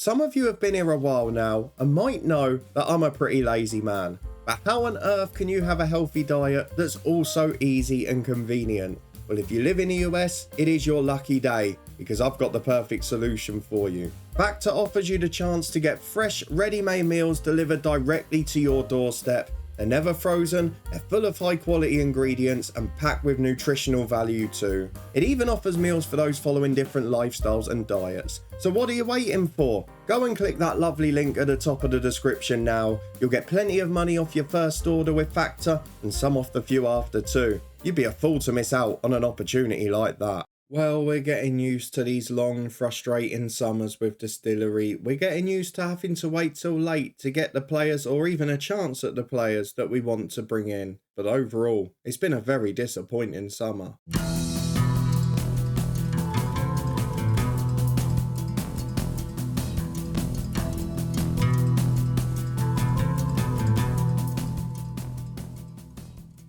Some of you have been here a while now and might know that I'm a pretty lazy man. But how on earth can you have a healthy diet that's also easy and convenient? Well, if you live in the US, it is your lucky day because I've got the perfect solution for you. Factor offers you the chance to get fresh, ready-made meals delivered directly to your doorstep. They're never frozen, they're full of high quality ingredients and packed with nutritional value too. It even offers meals for those following different lifestyles and diets. So what are you waiting for? Go and click that lovely link at the top of the description now. You'll get plenty of money off your first order with Factor and some off the few after too. You'd be a fool to miss out on an opportunity like that. Well, we're getting used to these long, frustrating summers with Distillery. We're getting used to having to wait till late to get the players or even a chance at the players that we want to bring in. But overall, it's been a very disappointing summer.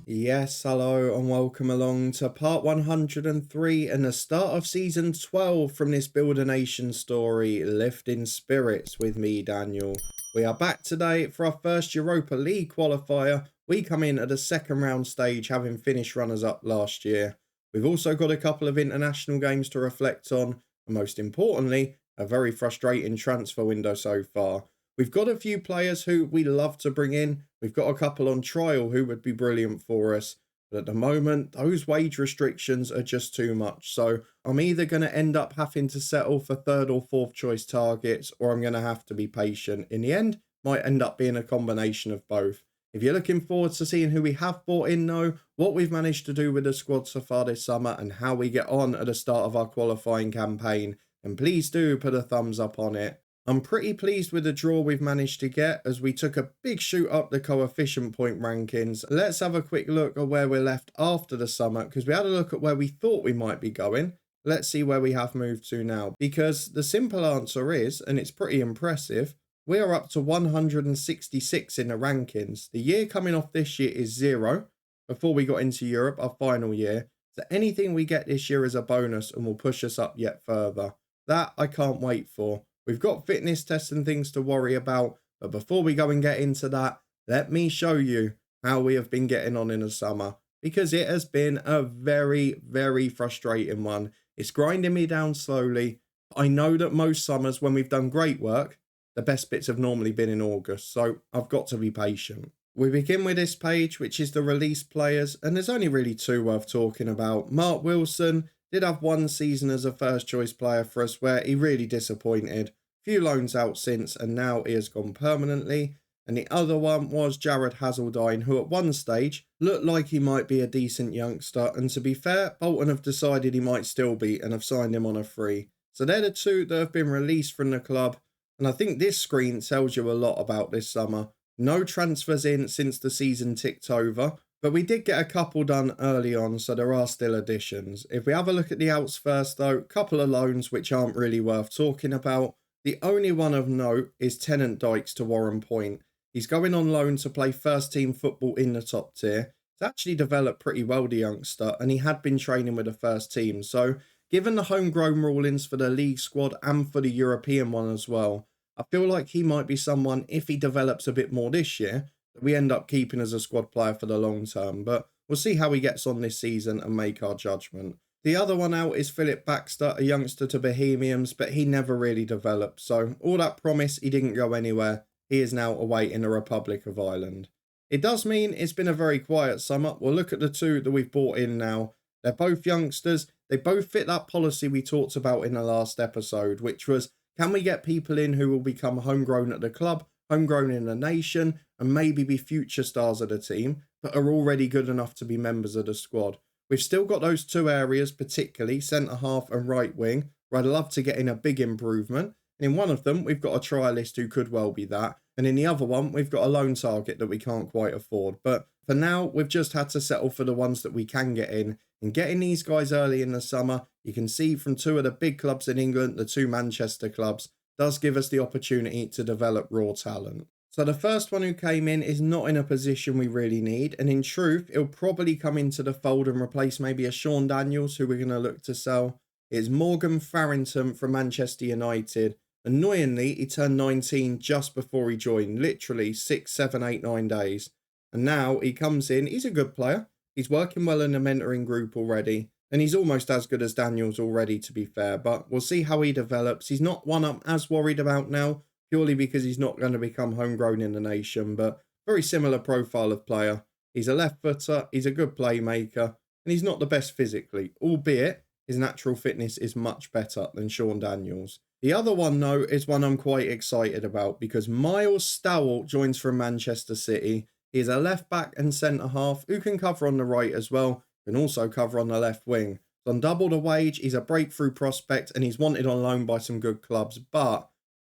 Yes, hello and welcome along to part 103 and the start of season 12 from this Build a Nation story, Lifting Spirits with me, Daniel. We are back today for our first Europa League qualifier. We come in at the second round stage, having finished runners-up last year. We've also got a couple of international games to reflect on, and most importantly, a very frustrating transfer window so far. We've got a few players who we love to bring in. We've got a couple on trial who would be brilliant for us. But at the moment, those wage restrictions are just too much. So I'm either going to end up having to settle for third or fourth choice targets, or I'm going to have to be patient. In the end, might end up being a combination of both. If you're looking forward to seeing who we have brought in though, what we've managed to do with the squad so far this summer and how we get on at the start of our qualifying campaign, then please do put a thumbs up on it. I'm pretty pleased with the draw we've managed to get as we took a big shoot up the coefficient point rankings. Let's have a quick look at where we're left after the summer because we had a look at where we thought we might be going. Let's see where we have moved to now, because the simple answer is, and it's pretty impressive, we are up to 166 in the rankings. The year coming off this year is 0 before we got into Europe, our final year. So anything we get this year is a bonus and will push us up yet further. That I can't wait for. We've got fitness tests and things to worry about, but before we go and get into that, let me show you how we have been getting on in the summer, because it has been a very, very frustrating one. It's grinding me down slowly. I know that most summers when we've done great work, the best bits have normally been in August, so I've got to be patient. We begin with this page, which is the released players, and there's only really two worth talking about. Mark Wilson did have one season as a first choice player for us where he really disappointed. Few loans out since and now he has gone permanently. And the other one was Jared Hazeldine, who at one stage looked like he might be a decent youngster, and to be fair, Bolton have decided he might still be and have signed him on a free. So they're the two that have been released from the club, and I think this screen tells you a lot about this summer. No transfers in since the season ticked over, but we did get a couple done early on, so there are still additions. If we have a look at the outs first though, a couple of loans which aren't really worth talking about. The only one of note is Tennant Dykes to Warren Point. He's going on loan to play first team football in the top tier. He's actually developed pretty well, the youngster, and he had been training with the first team. So given the homegrown rulings for the league squad and for the European one as well, I feel like he might be someone, if he develops a bit more this year, that we end up keeping as a squad player for the long term. But we'll see how he gets on this season and make our judgment. The other one out is Philip Baxter, a youngster to Bohemians, but he never really developed. So all that promise, he didn't go anywhere. He is now awaiting the Republic of Ireland. It does mean it's been a very quiet summer. We'll look at the two that we've brought in now. They're both youngsters. They both fit that policy we talked about in the last episode, which was, can we get people in who will become homegrown at the club, homegrown in the nation, and maybe be future stars of the team, but are already good enough to be members of the squad? We've still got those two areas, particularly centre-half and right wing, where I'd love to get in a big improvement. And in one of them, we've got a trialist who could well be that. And in the other one, we've got a loan target that we can't quite afford. But for now, we've just had to settle for the ones that we can get in. And getting these guys early in the summer, you can see from two of the big clubs in England, the two Manchester clubs, does give us the opportunity to develop raw talent. So the first one who came in is not in a position we really need, and in truth, he'll probably come into the fold and replace maybe a Sean Daniels, who we're going to look to sell. It's Morgan Farrington from Manchester United, Annoyingly, he turned 19 just before he joined, literally 6, 7, 8, 9 days. And now he comes in, he's a good player. He's working well in the mentoring group already. And he's almost as good as Daniels already, to be fair. But we'll see how he develops. He's not one I'm as worried about now, purely because he's not going to become homegrown in the nation. But very similar profile of player. He's a left footer, he's a good playmaker, and he's not the best physically, albeit his natural fitness is much better than Sean Daniels. The other one, though, is one I'm quite excited about because Miles Stowell joins from Manchester City. He is a left back and centre half who can cover on the right as well, can also cover on the left wing. So on double the wage, he's a breakthrough prospect and he's wanted on loan by some good clubs. But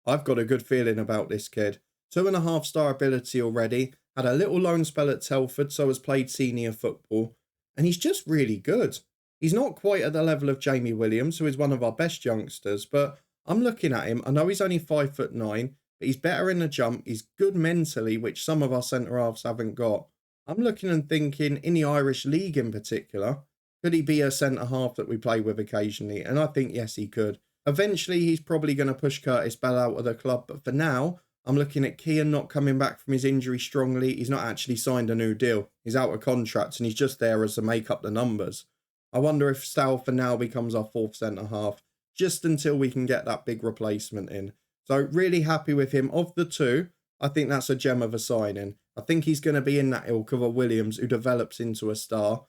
I've got a good feeling about this kid. 2.5-star ability already, had a little loan spell at Telford, so has played senior football. And he's just really good. He's not quite at the level of Jamie Williams, who is one of our best youngsters, but I'm looking at him. I know he's only 5'9", but he's better in the jump. He's good mentally, which some of our centre-halves haven't got. I'm looking and thinking, in the Irish League in particular, could he be a centre-half that we play with occasionally? And I think, yes, he could. Eventually, he's probably going to push Curtis Bell out of the club, but for now, I'm looking at Kian not coming back from his injury strongly. He's not actually signed a new deal. He's out of contract, and he's just there as to make up the numbers. I wonder if Stow for now becomes our fourth centre-half, just until we can get that big replacement in. So really happy with him. Of the two, I think that's a gem of a signing. I think he's going to be in that ilk of a Williams who develops into a star.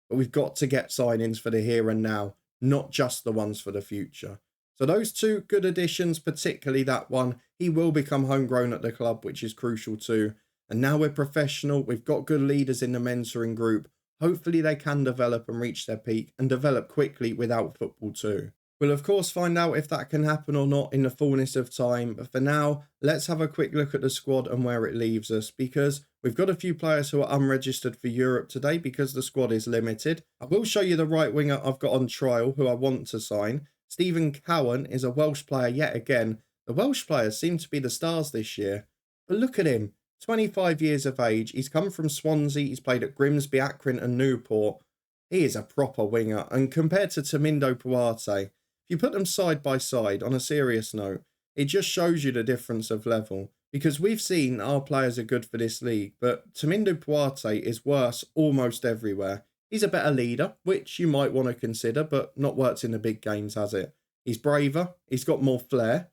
But we've got to get signings for the here and now, not just the ones for the future. So those two good additions, particularly that one, he will become homegrown at the club, which is crucial too. And now we're professional. We've got good leaders in the mentoring group. Hopefully they can develop and reach their peak and develop quickly without football too. We'll of course find out if that can happen or not in the fullness of time, but for now, let's have a quick look at the squad and where it leaves us, because we've got a few players who are unregistered for Europe today because the squad is limited. I will show you the right winger I've got on trial who I want to sign. Stephen Cowan is a Welsh player yet again. The Welsh players seem to be the stars this year, but look at him, 25 years of age, he's come from Swansea, he's played at Grimsby, Akron and Newport. He is a proper winger, and compared to Tamindo Puarte, if you put them side by side, on a serious note, it just shows you the difference of level. Because we've seen our players are good for this league, but Tamindo Puarte is worse almost everywhere. He's a better leader, which you might want to consider, but not worked in the big games, has it? He's braver, he's got more flair,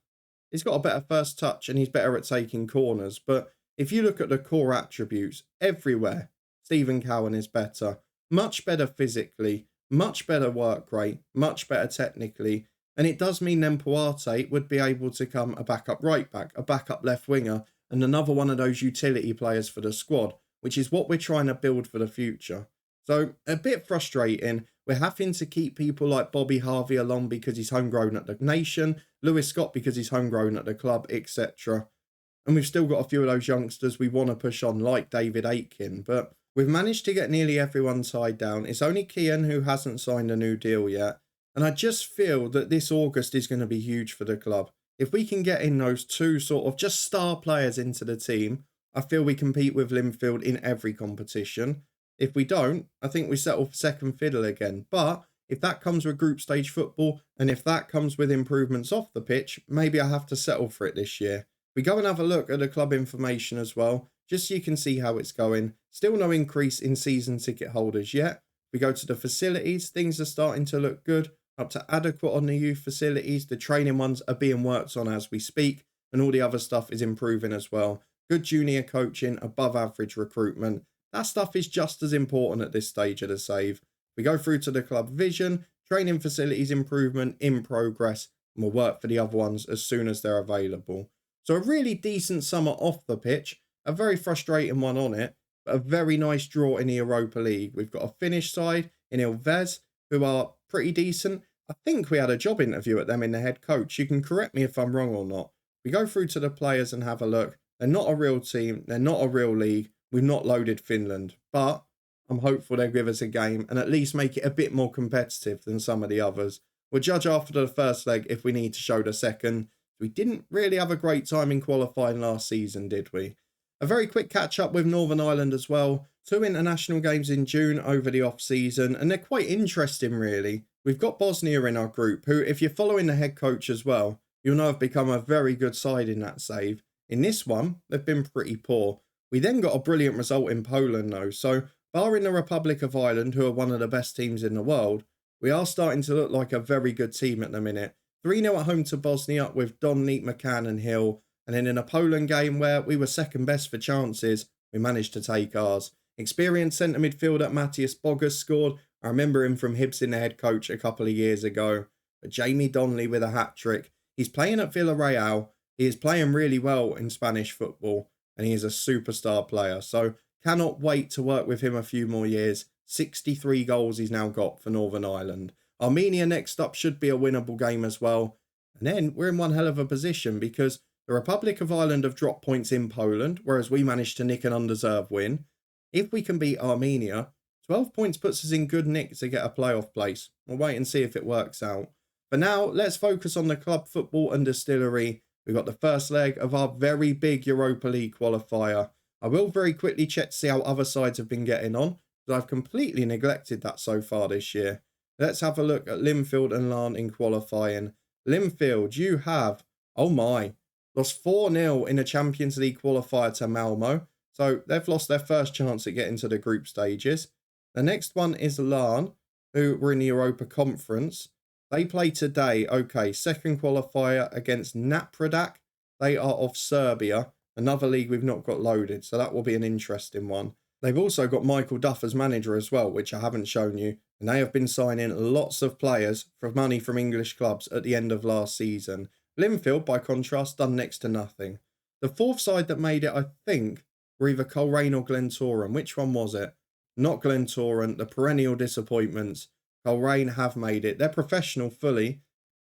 he's got a better first touch, and he's better at taking corners. But if you look at the core attributes, everywhere, Stephen Cowan is better. Much better physically, much better work rate, much better technically, and it does mean then Puarte would be able to come a backup right back, a backup left winger, and another one of those utility players for the squad, which is what we're trying to build for the future. So a bit frustrating. We're having to keep people like Bobby Harvey along because he's homegrown at the nation, Lewis Scott because he's homegrown at the club, etc. And we've still got a few of those youngsters we want to push on, like David Aitken, but we've managed to get nearly everyone tied down. It's only Kian who hasn't signed a new deal yet. And I just feel that this August is going to be huge for the club. If we can get in those two sort of just star players into the team, I feel we compete with Linfield in every competition. If we don't, I think we settle for second fiddle again. But if that comes with group stage football, and if that comes with improvements off the pitch, maybe I have to settle for it this year. We go and have a look at the club information as well, just so you can see how it's going. Still no increase in season ticket holders yet. We go to the facilities, things are starting to look good, up to adequate on the youth facilities. The training ones are being worked on as we speak, and all the other stuff is improving as well. Good junior coaching, above average recruitment. That stuff is just as important at this stage of the save. We go through to the club vision, training facilities improvement in progress, and we'll work for the other ones as soon as they're available. So a really decent summer off the pitch, a very frustrating one on it, but a very nice draw in the Europa League. We've got a Finnish side in Ilves who are pretty decent. I think we had a job interview at them in the head coach. You can correct me if I'm wrong or not. We go through to the players and have a look. They're not a real team. They're not a real league. We've not loaded Finland, but I'm hopeful they'll give us a game and at least make it a bit more competitive than some of the others. We'll judge after the first leg if we need to show the second. We didn't really have a great time in qualifying last season, did we? A very quick catch up with Northern Ireland as well. 2 international games in June over the off season, and they're quite interesting really. We've got Bosnia in our group, who, if you're following the head coach as well, you'll know have become a very good side in that save. In this one, they've been pretty poor. We then got a brilliant result in Poland though, so barring the Republic of Ireland, who are one of the best teams in the world, we are starting to look like a very good team at the minute. 3-0 at home to Bosnia with Donny, McCann and Hill, and then in a Poland game where we were second best for chances, we managed to take ours. Experienced centre midfielder Matthias Bogus scored. I remember him from Hibs in the head coach a couple of years ago. But Jamie Donnelly with a hat-trick. He's playing at Villarreal. He is playing really well in Spanish football, and he is a superstar player. So cannot wait to work with him a few more years. 63 goals he's now got for Northern Ireland. Armenia next up should be a winnable game as well. And then we're in one hell of a position because the Republic of Ireland have dropped points in Poland, whereas we managed to nick an undeserved win. If we can beat Armenia, 12 points puts us in good nick to get a playoff place. We'll wait and see if it works out. For now, let's focus on the club football and distillery. We've got the first leg of our very big Europa League qualifier. I will very quickly check to see how other sides have been getting on, because I've completely neglected that so far this year. Let's have a look at Linfield and Larne in qualifying. Linfield, you have, oh my, lost 4-0 in a Champions League qualifier to Malmo. So they've lost their first chance at getting to the group stages. The next one is Larne, who were in the Europa Conference. They play today, okay, second qualifier against Napredak. They are of Serbia, another league we've not got loaded, so that will be an interesting one. They've also got Michael Duff as manager as well, which I haven't shown you. And they have been signing lots of players for money from English clubs at the end of last season. Linfield, by contrast, done next to nothing. The fourth side that made it, I think, were either Coleraine or Glentoran. Which one was it? Not Glentoran, the perennial disappointments. Coleraine have made it. They're professional fully.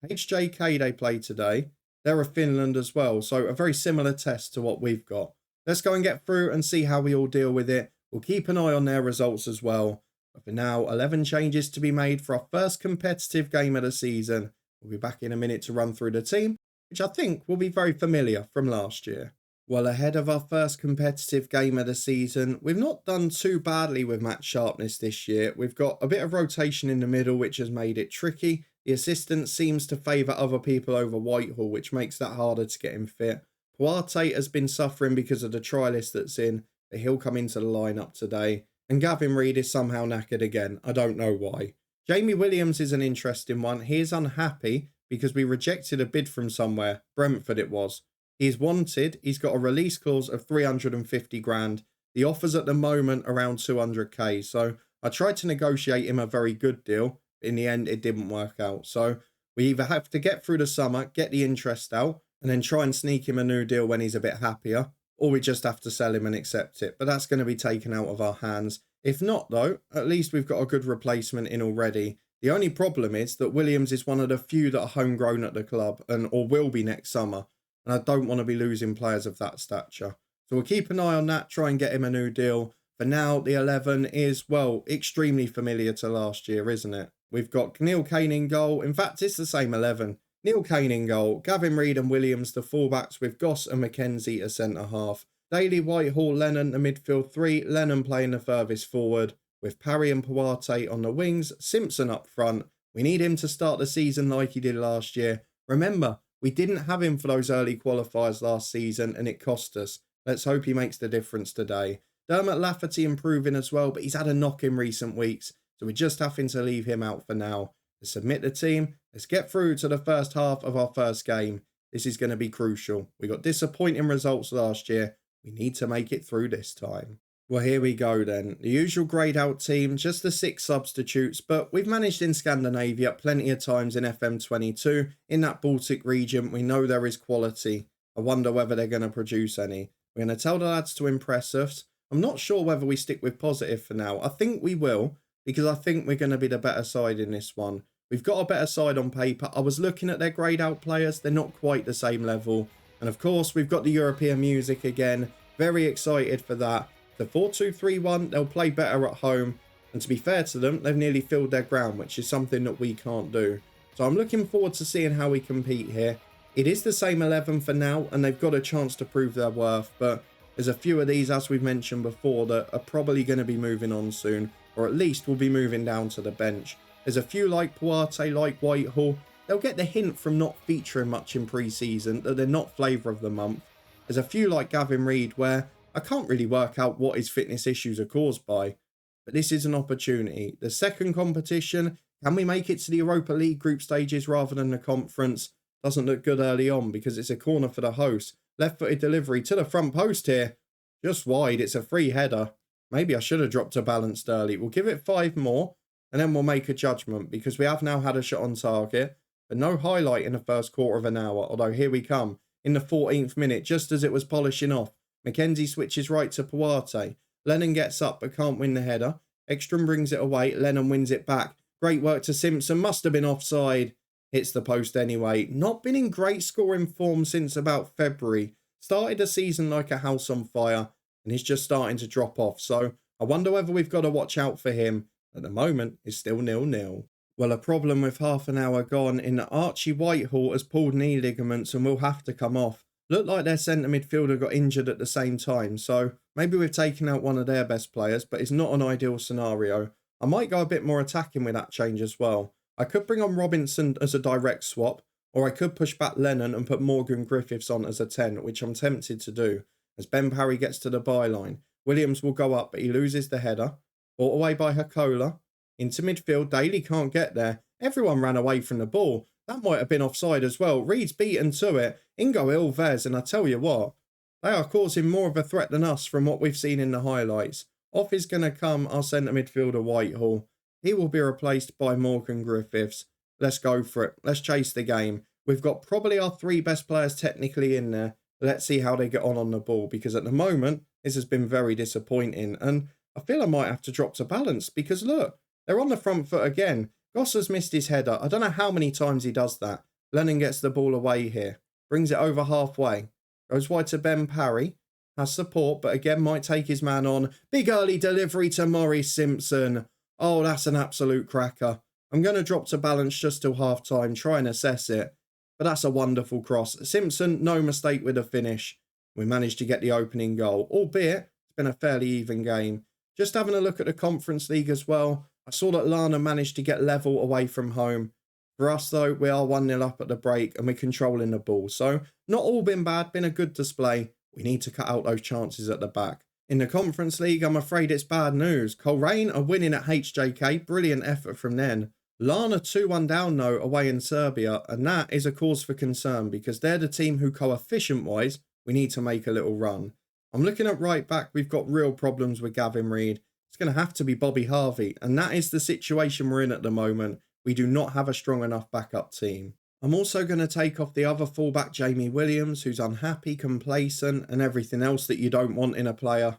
HJK they play today. They're a Finland as well, so a very similar test to what we've got. Let's go and get through and see how we all deal with it. We'll keep an eye on their results as well. But for now, 11 changes to be made for our first competitive game of the season. We'll be back in a minute to run through the team, which I think will be very familiar from last year. Well, ahead of our first competitive game of the season, we've not done too badly with match sharpness this year. We've got a bit of rotation in the middle, which has made it tricky. The assistant seems to favour other people over Whitehall, which makes that harder to get him fit. Puarte has been suffering because of the try list that's in, but he'll come into the lineup today. And Gavin Reid is somehow knackered again. I don't know why. Jamie Williams is an interesting one. He is unhappy because we rejected a bid from somewhere. Brentford it was. He's wanted. He's got a release clause of 350 grand. The offer's at the moment around 200k. So I tried to negotiate him a very good deal. But in the end, it didn't work out. So we either have to get through the summer, get the interest out, and then try and sneak him a new deal when he's a bit happier. Or we just have to sell him and accept it. But that's going to be taken out of our hands. If not, though, at least we've got a good replacement in already. The only problem is that Williams is one of the few that are homegrown at the club or will be next summer. And I don't want to be losing players of that stature. So we'll keep an eye on that, try and get him a new deal. For now, the 11 is, well, extremely familiar to last year, isn't it? We've got Neil Kane in goal. In fact, it's the same 11. Neil Kane in goal, Gavin Reid and Williams the fullbacks with Goss and McKenzie as centre-half. Daly, Whitehall, Lennon the midfield three, Lennon playing the furthest forward, with Parry and Puarte on the wings, Simpson up front. We need him to start the season like he did last year. Remember, we didn't have him for those early qualifiers last season and it cost us. Let's hope he makes the difference today. Dermot Lafferty improving as well, but he's had a knock in recent weeks, so we're just having to leave him out for now. To submit the team, let's get through to the first half of our first game. This is going to be crucial. We got disappointing results last year. We need to make it through this time. Well, here we go then. The usual greyed out team, just the 6 substitutes, but we've managed in Scandinavia plenty of times in FM22. In that Baltic region, we know there is quality. I wonder whether they're going to produce any. We're going to tell the lads to impress us. I'm not sure whether we stick with positive for now. I think we will, because I think we're going to be the better side in this one. We've got a better side on paper. I was looking at their greyed out players. They're not quite the same level. And of course, we've got the European music again. Very excited for that. The 4-2-3-1, they'll play better at home. And to be fair to them, they've nearly filled their ground, which is something that we can't do. So I'm looking forward to seeing how we compete here. It is the same 11 for now, and they've got a chance to prove their worth. But there's a few of these, as we've mentioned before, that are probably going to be moving on soon. Or at least will be moving down to the bench. There's a few like Puarte, like Whitehall. they'll get the hint from not featuring much in pre-season that they're not flavour of the month. There's a few like Gavin Reid where I can't really work out what his fitness issues are caused by, but this is an opportunity. The second competition, can we make it to the Europa League group stages rather than the conference? Doesn't look good early on because it's a corner for the host. Left-footed delivery to the front post here. Just wide, it's a free header. Maybe I should have dropped a balanced early. We'll give it 5 more and then we'll make a judgment because we have now had a shot on target, but no highlight in the first quarter of an hour, although here we come. In the 14th minute, just as it was polishing off, McKenzie switches right to Puarte. Lennon gets up but can't win the header. Ekstrom brings it away. Lennon wins it back. Great work to Simpson. Must have been offside. Hits the post anyway. Not been in great scoring form since about February. Started the season like a house on fire and he's just starting to drop off. So I wonder whether we've got to watch out for him. At the moment, it's still 0-0. Well, a problem with half an hour gone in that Archie Whitehall has pulled knee ligaments and will have to come off. Looked like their centre midfielder got injured at the same time, so maybe we've taken out one of their best players, but it's not an ideal scenario. I might go a bit more attacking with that change as well. I could bring on Robinson as a direct swap, or I could push back Lennon and put Morgan Griffiths on as a 10, which I'm tempted to do. As Ben Parry gets to the byline, Williams will go up, but he loses the header. Brought away by Hakola. Into midfield, Daly can't get there. Everyone ran away from the ball. That might have been offside as well. Reed's beaten to it. In go Ilves, and I tell you what, they are causing more of a threat than us from what we've seen in the highlights. Off is going to come our centre midfielder Whitehall. He will be replaced by Morgan Griffiths. Let's go for it. Let's chase the game. We've got probably our 3 best players technically in there. Let's see how they get on the ball, because at the moment, this has been very disappointing. And I feel I might have to drop to balance because look, they're on the front foot again. Goss has missed his header. I don't know how many times he does that. Lennon gets the ball away here. Brings it over halfway. Goes wide to Ben Parry. Has support, but again might take his man on. Big early delivery to Maurice Simpson. Oh, that's an absolute cracker. I'm going to drop to balance just till half-time, try and assess it. But that's a wonderful cross. Simpson, no mistake with the finish. We managed to get the opening goal, albeit it's been a fairly even game. Just having a look at the Conference League as well. I saw that Lana managed to get level away from home. For us, though, we are 1-0 up at the break and we're controlling the ball. So, not all been bad, been a good display. We need to cut out those chances at the back. In the Conference League, I'm afraid it's bad news. Coleraine are winning at HJK. Brilliant effort from them. Lana 2-1 down, though, away in Serbia. And that is a cause for concern because they're the team who, coefficient-wise, we need to make a little run. I'm looking at right back. We've got real problems with Gavin Reid. It's going to have to be Bobby Harvey. And that is the situation we're in at the moment. We do not have a strong enough backup team. I'm also going to take off the other fullback, Jamie Williams, who's unhappy, complacent, and everything else that you don't want in a player.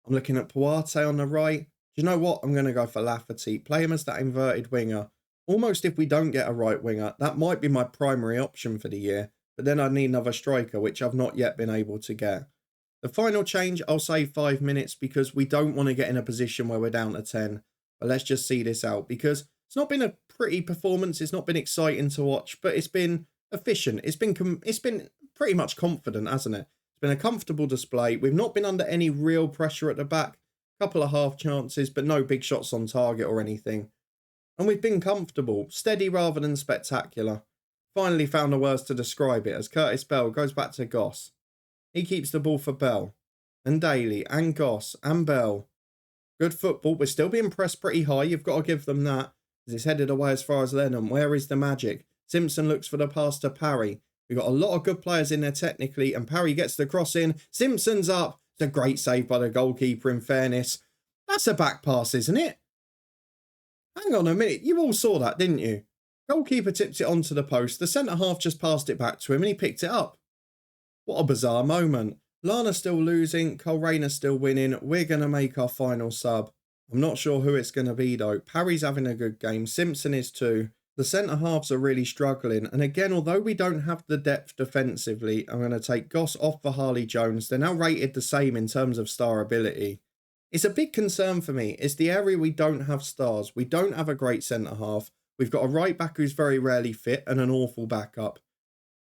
I'm looking at Puarte on the right. Do you know what? I'm going to go for Lafferty. Play him as that inverted winger. Almost if we don't get a right winger, that might be my primary option for the year. But then I need another striker, which I've not yet been able to get. The final change, I'll say 5 minutes because we don't want to get in a position where we're down to 10. But let's just see this out because it's not been a pretty performance. It's not been exciting to watch, but it's been efficient. It's been pretty much confident, hasn't it? It's been a comfortable display. We've not been under any real pressure at the back. A couple of half chances, but no big shots on target or anything. And we've been comfortable, steady rather than spectacular. Finally found the words to describe it as Curtis Bell goes back to Goss. He keeps the ball for Bell, and Daly, and Goss, and Bell. Good football. We're still being pressed pretty high. You've got to give them that. As it's headed away as far as Lennon. Where is the magic? Simpson looks for the pass to Parry. We've got a lot of good players in there technically, and Parry gets the cross in. Simpson's up. It's a great save by the goalkeeper, in fairness. That's a back pass, isn't it? Hang on a minute. You all saw that, didn't you? Goalkeeper tips it onto the post. The centre-half just passed it back to him, and he picked it up. What a bizarre moment. Lana's still losing. Coleraine still winning. We're going to make our final sub. I'm not sure who it's going to be, though. Parry's having a good game. Simpson is too. The centre-halves are really struggling. And again, although we don't have the depth defensively, I'm going to take Goss off for Harley Jones. They're now rated the same in terms of star ability. It's a big concern for me. It's the area we don't have stars. We don't have a great centre-half. We've got a right-back who's very rarely fit and an awful backup.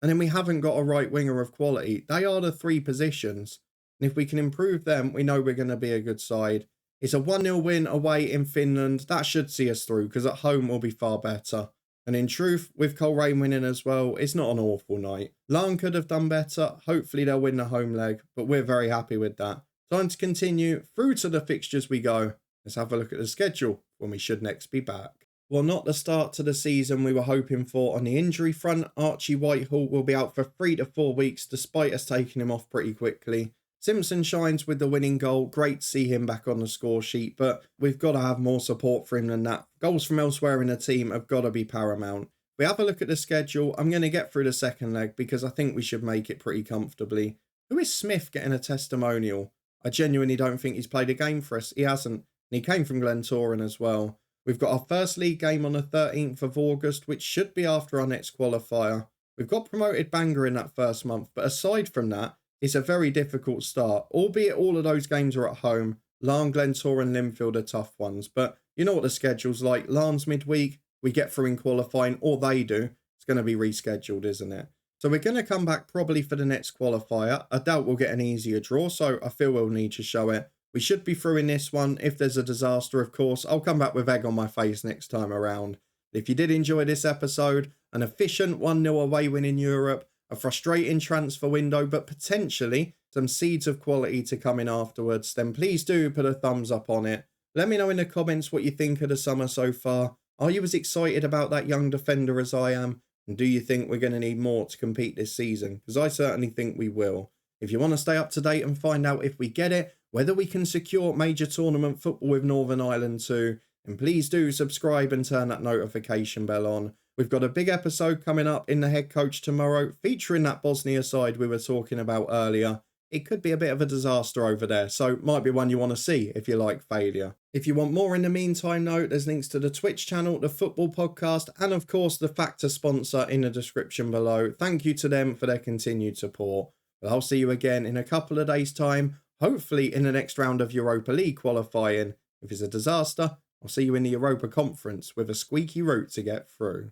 And then we haven't got a right winger of quality. They are the 3 positions. And if we can improve them, we know we're going to be a good side. It's a 1-0 win away in Finland. That should see us through because at home we'll be far better. And in truth, with Coleraine winning as well, it's not an awful night. Larne could have done better. Hopefully they'll win the home leg, but we're very happy with that. Time to continue. Through to the fixtures we go. Let's have a look at the schedule when we should next be back. Well, not the start to the season we were hoping for on the injury front. Archie Whitehall will be out for 3 to 4 weeks despite us taking him off pretty quickly. Simpson shines with the winning goal. Great to see him back on the score sheet, but we've got to have more support for him than that. Goals from elsewhere in the team have got to be paramount. If we have a look at the schedule, I'm going to get through the second leg because I think we should make it pretty comfortably. Who is Smith getting a testimonial? I genuinely don't think he's played a game for us. He hasn't. And he came from Glentoran as well. We've got our first league game on the 13th of August, which should be after our next qualifier. We've got promoted Bangor in that first month, but aside from that, it's a very difficult start, albeit all of those games are at home. Larne, Glentoran, Linfield are tough ones, but you know what the schedule's like. Larne's midweek, we get through in qualifying, or they do. It's going to be rescheduled, isn't it? So we're going to come back probably for the next qualifier. I doubt we'll get an easier draw, so I feel we'll need to show it. We should be through in this one. If there's a disaster, of course, I'll come back with egg on my face next time around. If you did enjoy this episode, an efficient 1-0 away win in Europe, a frustrating transfer window, but potentially some seeds of quality to come in afterwards, then please do put a thumbs up on it. Let me know in the comments what you think of the summer so far. Are you as excited about that young defender as I am? And do you think we're going to need more to compete this season? Because I certainly think we will. If you want to stay up to date and find out if we get it, whether we can secure major tournament football with Northern Ireland too, then please do subscribe and turn that notification bell on. We've got a big episode coming up in the head coach tomorrow, featuring that Bosnia side we were talking about earlier. It could be a bit of a disaster over there, so might be one you want to see if you like failure. If you want more in the meantime though, there's links to the Twitch channel, the football podcast, and of course the Factor sponsor in the description below. Thank you to them for their continued support. But I'll see you again in a couple of days' time, hopefully in the next round of Europa League qualifying. If it's a disaster, I'll see you in the Europa Conference with a squeaky route to get through.